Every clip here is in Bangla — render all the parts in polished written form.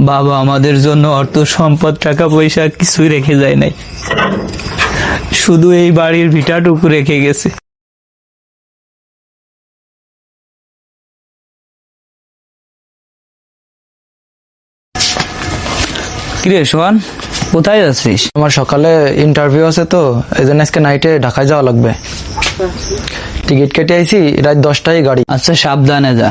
বাবা আমাদের জন্য অর্থ সম্পদ টাকা পয়সা কিছুই রেখে যায় নাই, শুধু এই বাড়ির ভিটাটুকু রেখে গেছে। কিরে সোহান, কোথায় যাচ্ছিস? আমার সকালে ইন্টারভিউ আছে তো, এই জন্য আজকে নাইটে ঢাকায় যাওয়া লাগবে। টিকিট কেটে আইছি, রাত 10টায় গাড়ি। আচ্ছা সাবধানে যা,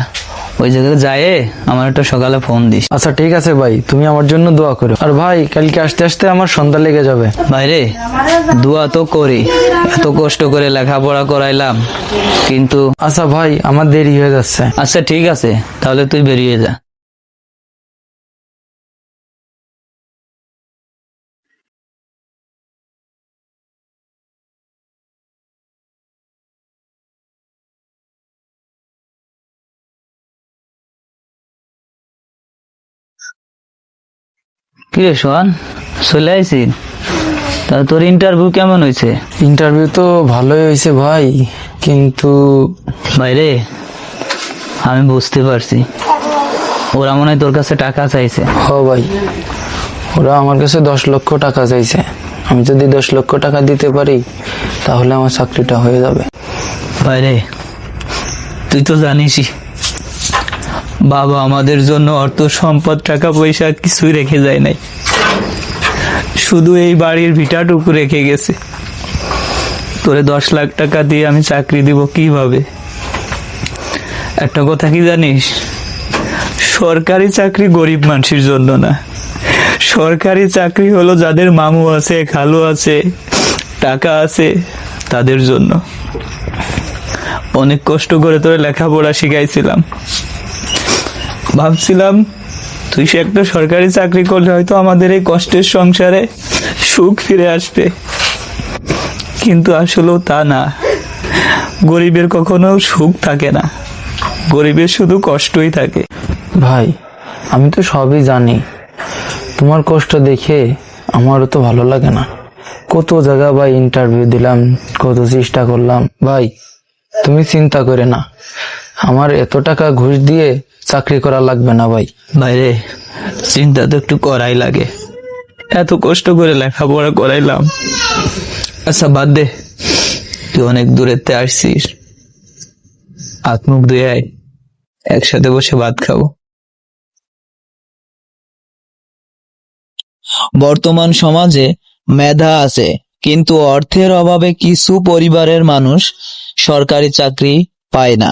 ওই জায়গায় যায় আমার একটা সকালে ফোন দিস। আচ্ছা ঠিক আছে ভাই, তুমি আমার জন্য দোয়া করো। আর ভাই কালকে আসতে আসতে আমার সন্ধ্যা লেগে যাবে। ভাইরে দোয়া তো করি, এত কষ্ট করে লেখাপড়া করাইলাম কিন্তু। আচ্ছা ভাই, আমার দেরি হয়ে যাচ্ছে। আচ্ছা ঠিক আছে, তাহলে তুই বেরিয়ে যা। কিরে সোহান, চলে আইসি? তা তোর ইন্টারভিউ কেমন হয়েছে? ইন্টারভিউ তো ভালোই হয়েছে ভাই, কিন্তু ভাইরে আমি বুঝতে পারছি, ওরা মনে হয় তোর কাছে টাকা চাইছে। ভাই ওরা আমার কাছে 10 লক্ষ টাকা চাইছে। আমি যদি 10 লক্ষ টাকা দিতে পারি তাহলে আমার চাকরিটা হয়ে যাবে। ভাইরে তুই তো জানিসই, বাবা আমাদের জন্য অর্থ সম্পদ টাকা পয়সা কিছুই রেখে যায় নাই, শুধু এই বাড়ির ভিটাটুকু রেখে গেছে। তোরে 10 লাখ টাকা দিয়ে আমি চাকরি দিব কিভাবে? একটা কথা কি জানিস, সরকারি চাকরি গরিব মানুষের জন্য না, সরকারি চাকরি হলো যাদের মামু আছে, খালু আছে, টাকা আছে, তাদের জন্য। অনেক কষ্ট করে তোরে লেখাপড়া শিখাইছিলাম, ভাবছিলাম তুই সে একটা সরকারি চাকরি করলে হয়তো আমাদের এই কষ্টের সংসারে সুখ ফিরে আসবে, কিন্তু আসলেও তা না। গরিবের কখনো সুখ থাকে না, গরিবের শুধু কষ্টই থাকে। ভাই আমি তো সবই জানি, তোমার কষ্ট দেখে আমারও তো ভালো লাগে না। কত জায়গা ভাই ইন্টারভিউ দিলাম, কত চেষ্টা করলাম। ভাই তুমি চিন্তা করে না, আমার এত টাকা ঘুষ দিয়ে চাকরি করা লাগবে না ভাই। বাইরে চিন্তা তো একটু করাই লাগে, এত কষ্ট করে লেখাপড়া করাইলাম। আচ্ছা বাদ দে, তুই অনেক দূরেতে আসছিস, হাত মুখ ধুয়ে আয়, একসাথে বসে ভাত খাবো। বর্তমান সমাজে মেধা আছে, কিন্তু অর্থের অভাবে কিছু পরিবারের মানুষ সরকারি চাকরি পায় না।